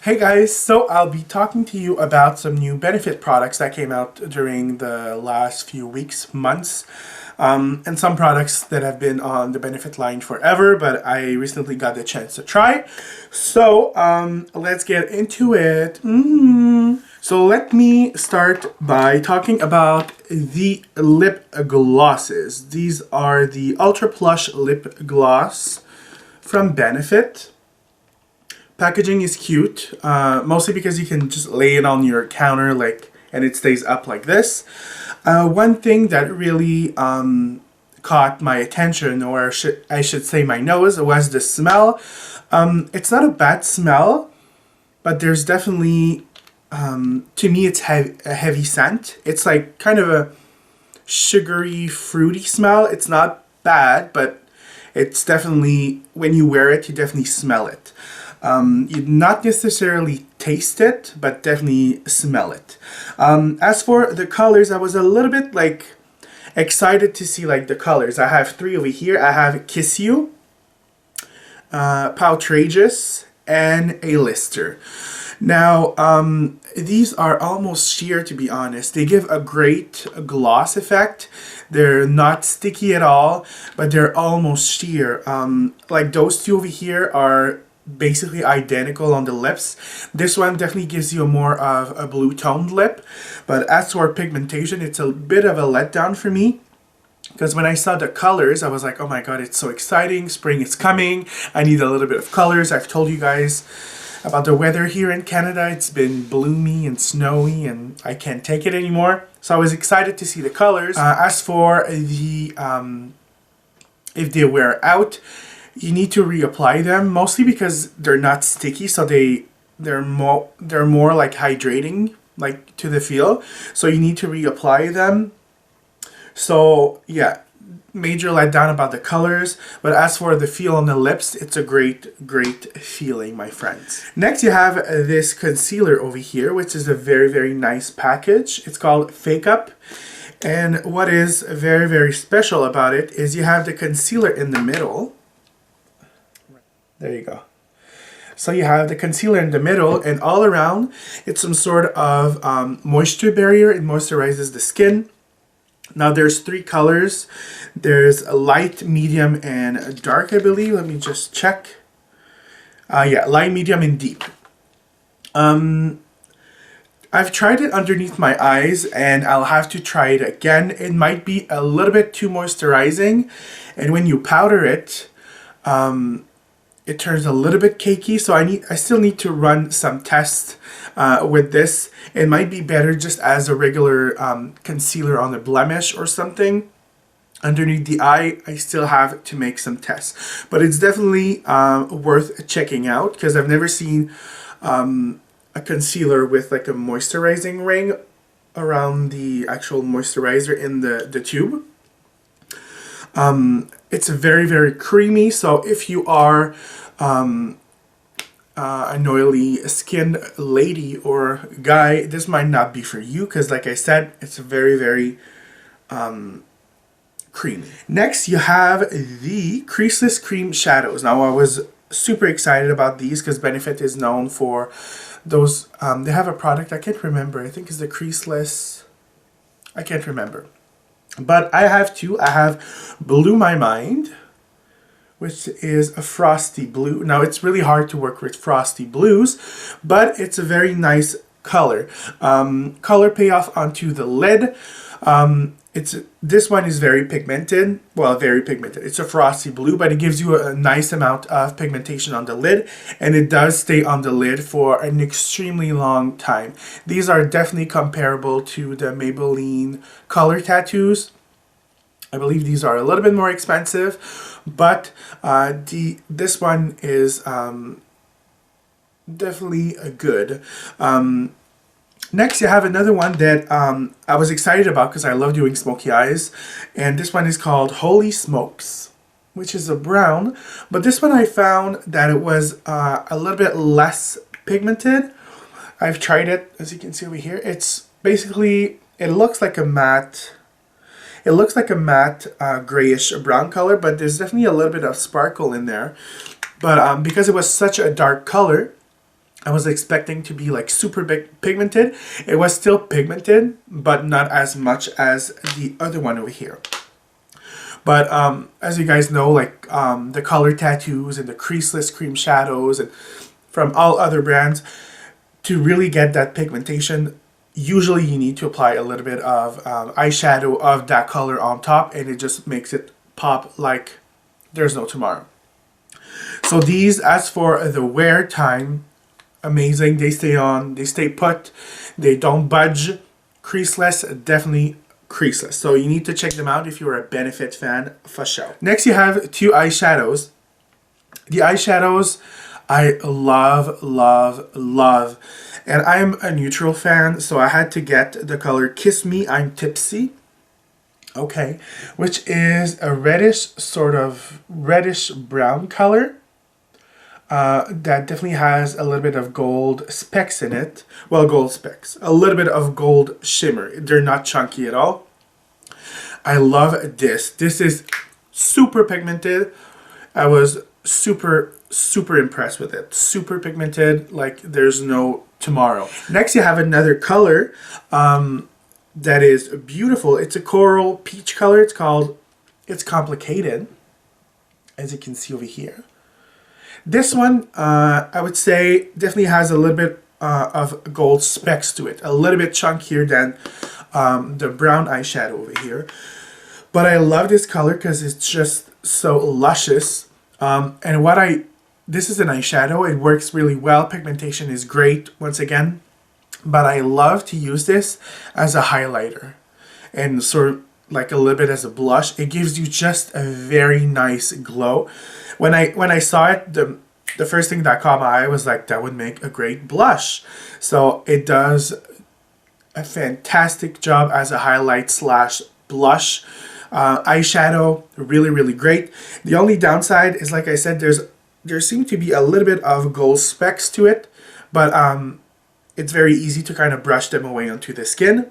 Hey guys, so I'll be talking to you about some new Benefit products that came out during the last few weeks, months, and some products that have been on the Benefit line forever, but I recently got the chance to try. So let's get into it. So let me start by talking about the lip glosses. These are the Ultra Plush Lip Gloss from Benefit. Packaging is cute, mostly because you can just lay it on your counter and it stays up like this. One thing that really caught my attention, or I should say my nose, was the smell. It's not a bad smell, but there's definitely, to me, it's a heavy scent. It's like kind of a sugary, fruity smell. It's not bad, but it's definitely, when you wear it, you definitely smell it. You not necessarily taste it, but definitely smell it. As for the colors, I was a little bit excited to see the colors. I have three over here. I have Kiss You, Poutrageous, and A-Lister. Now, these are almost sheer, to be honest. They give a great gloss effect. They're not sticky at all, but they're almost sheer. Like those two over here are basically identical on the lips. This one definitely gives you more of a blue toned lip, but as for pigmentation, it's a bit of a letdown for me. Because when I saw the colors, I was like, oh my god, it's so exciting. Spring is coming. I need a little bit of colors. I've told you guys about the weather here in Canada. It's been bloomy and snowy and I can't take it anymore. So I was excited to see the colors. As for the, if they wear out, you need to reapply them, mostly because they're not sticky, so they're more like hydrating, like to the feel. So you need to reapply them. So yeah, major letdown about the colors, but as for the feel on the lips, it's a great feeling, my friends. Next, you have this concealer over here, which is a very nice package. It's called Fake Up. And what is very special about it is you have the concealer in the middle. There you go. So you have the concealer in the middle, and all around it's some sort of moisture barrier. It moisturizes the skin. Now there's three colors. There's a light, medium, and dark, I believe. Let me just check. Yeah, light, medium, and deep. I've tried it underneath my eyes, and I'll have to try it again. It might be a little bit too moisturizing, and when you powder it, it turns a little bit cakey, so I still need to run some tests with this. It might be better just as a regular concealer on a blemish or something. Underneath the eye, I still have to make some tests. But it's definitely worth checking out, because I've never seen a concealer with like a moisturizing ring around the actual moisturizer in the tube. It's very creamy, so if you are an oily skinned lady or guy, this might not be for you, because like I said, it's very creamy. Next, you have the Creaseless Cream Shadows. Now, I was super excited about these because Benefit is known for those. They have a product, I can't remember, I think it's the Creaseless, I can't remember. But I have two. I have Blue My Mind, which is a frosty blue. Now, it's really hard to work with frosty blues, but it's a very nice color. Color payoff onto the lid. This one is very pigmented. Well, very pigmented. It's a frosty blue, but it gives you a nice amount of pigmentation on the lid, and it does stay on the lid for an extremely long time. These are definitely comparable to the Maybelline color tattoos. I believe these are a little bit more expensive, but this one is definitely good. Next, you have another one that I was excited about because I love doing smoky eyes, and this one is called Holy Smokes, which is a brown, but this one I found that it was a little bit less pigmented. I've tried it, as you can see over here. It's basically, it looks like a matte grayish brown color, but there's definitely a little bit of sparkle in there. But because it was such a dark color, I was expecting to be like super big pigmented. It was still pigmented, but not as much as the other one over here. But as you guys know, like the color tattoos and the creaseless cream shadows and from all other brands, to really get that pigmentation, usually you need to apply a little bit of eyeshadow of that color on top, and it just makes it pop like there's no tomorrow. So these, as for the wear time, amazing. They stay on, they stay put, they don't budge. Creaseless, definitely Creaseless. So you need to check them out if you're a Benefit fan for sure. Next you have two eyeshadows. The eyeshadows I love, love, love. And I'm a neutral fan, so I had to get the color Kiss Me, I'm Tipsy. Okay, which is a reddish, sort of reddish brown color. That definitely has a little bit of gold specks in it. Well, gold specks. A little bit of gold shimmer. They're not chunky at all. I love this. This is super pigmented. I was super impressed with it. Super pigmented, like there's no tomorrow. Next you have another color that is beautiful. It's a coral peach color. It's complicated, as you can see over here. This one, I would say, definitely has a little bit of gold specks to it. A little bit chunkier than the brown eyeshadow over here. But I love this color because it's just so luscious. And this is an eyeshadow. It works really well. Pigmentation is great, once again. But I love to use this as a highlighter. And sort of like a little bit as a blush. It gives you just a very nice glow. When I saw it, the first thing that caught my eye was like, that would make a great blush. So it does a fantastic job as a highlight slash blush. Eyeshadow, really, really great. The only downside is, like I said, there seem to be a little bit of gold specks to it, but it's very easy to kind of brush them away onto the skin.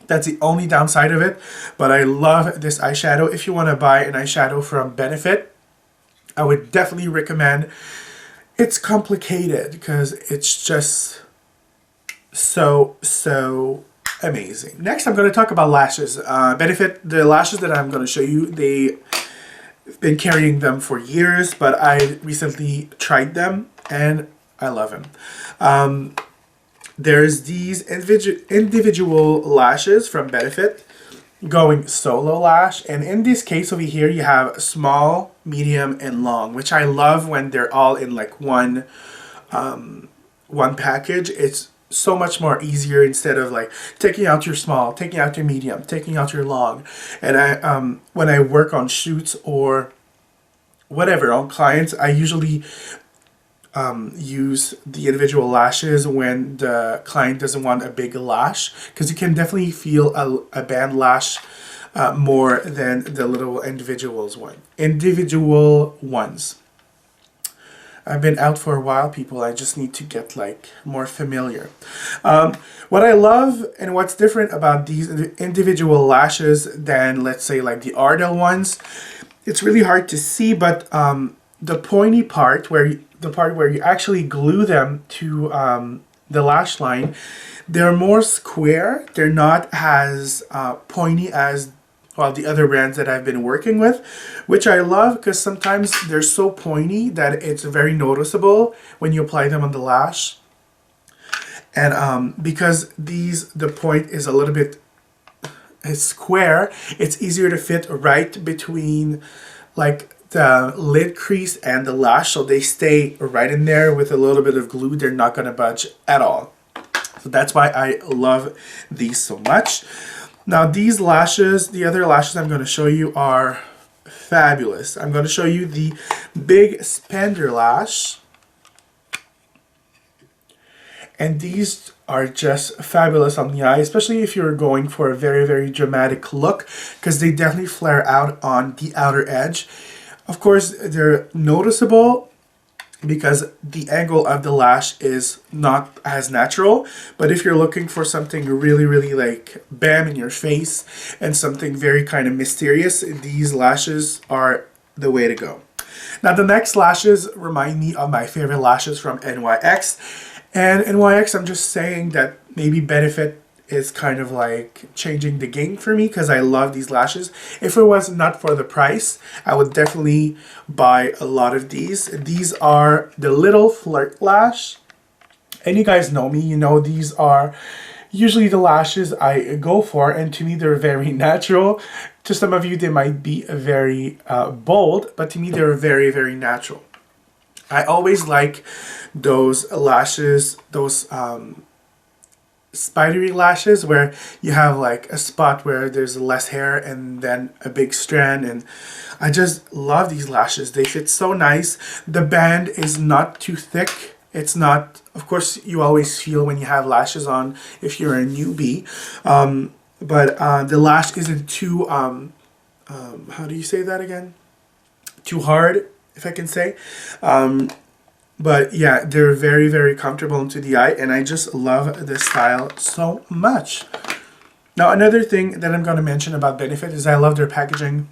That's the only downside of it, but I love this eyeshadow. If you want to buy an eyeshadow from Benefit, I would definitely recommend. It's complicated because it's just so amazing. Next, I'm going to talk about lashes. Benefit, the lashes that I'm going to show you, they've been carrying them for years, but I recently tried them and I love them. There's these individual lashes from Benefit, going solo lash, and in this case over here you have small, medium, and long, which I love when they're all in like one package. It's so much more easier instead of like taking out your small, taking out your medium, taking out your long. And I when I work on shoots or whatever on clients, I usually use the individual lashes when the client doesn't want a big lash, because you can definitely feel a band lash more than the little individual ones. I've been out for a while, people. I just need to get like more familiar. What I love and what's different about these individual lashes than, let's say, like the Ardell ones, it's really hard to see, but the pointy part the part where you actually glue them to the lash line, they're more square. They're not as pointy as, well, the other brands that I've been working with, which I love because sometimes they're so pointy that it's very noticeable when you apply them on the lash. And because the point is a little bit square, it's easier to fit right between like the lid crease and the lash, so they stay right in there with a little bit of glue. They're not going to budge at all. So that's why I love these so much. Now these lashes, the other lashes I'm going to show you are fabulous. I'm going to show you the Big Spender Lash. And these are just fabulous on the eye, especially if you're going for a very, very dramatic look, because they definitely flare out on the outer edge. Of course, they're noticeable because the angle of the lash is not as natural. But if you're looking for something really, really like bam in your face and something very kind of mysterious, these lashes are the way to go. Now the next lashes remind me of my favorite lashes from NYX. And NYX, I'm just saying that maybe Benefit is kind of like changing the game for me because I love these lashes. If it was not for the price, I would definitely buy a lot of these. These are the little Flirt lash. And you guys know me, you know these are usually the lashes I go for, and to me they're very natural. To some of you they might be very bold, but to me they're very, very natural. I always like those lashes, those spidery lashes where you have like a spot where there's less hair and then a big strand, and I just love these lashes. They fit so nice. The band is not too thick. It's not, of course you always feel when you have lashes on if you're a newbie, but the lash isn't too how do you say that again, too hard, if I can say. But yeah, they're very, very comfortable into the eye, and I just love this style so much. Now, another thing that I'm going to mention about Benefit is I love their packaging.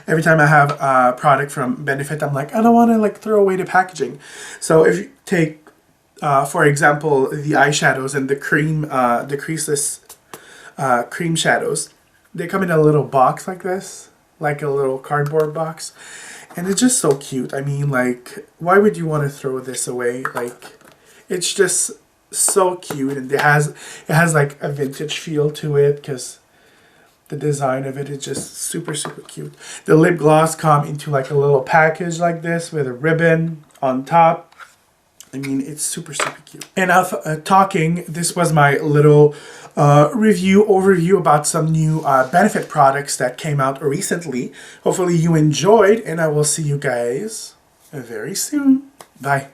Every time I have a product from Benefit, I'm like, I don't want to like throw away the packaging. So if you take, for example, the eyeshadows and the Creaseless cream shadows, they come in a little box like this, like a little cardboard box. And it's just so cute. I mean, like, why would you want to throw this away? Like, it's just so cute, and it has like a vintage feel to it because the design of it is just super, super cute. The lip gloss come into like a little package like this with a ribbon on top. I mean, it's super, super cute. Enough talking. This was my little overview about some new Benefit products that came out recently. Hopefully you enjoyed, and I will see you guys very soon. Bye.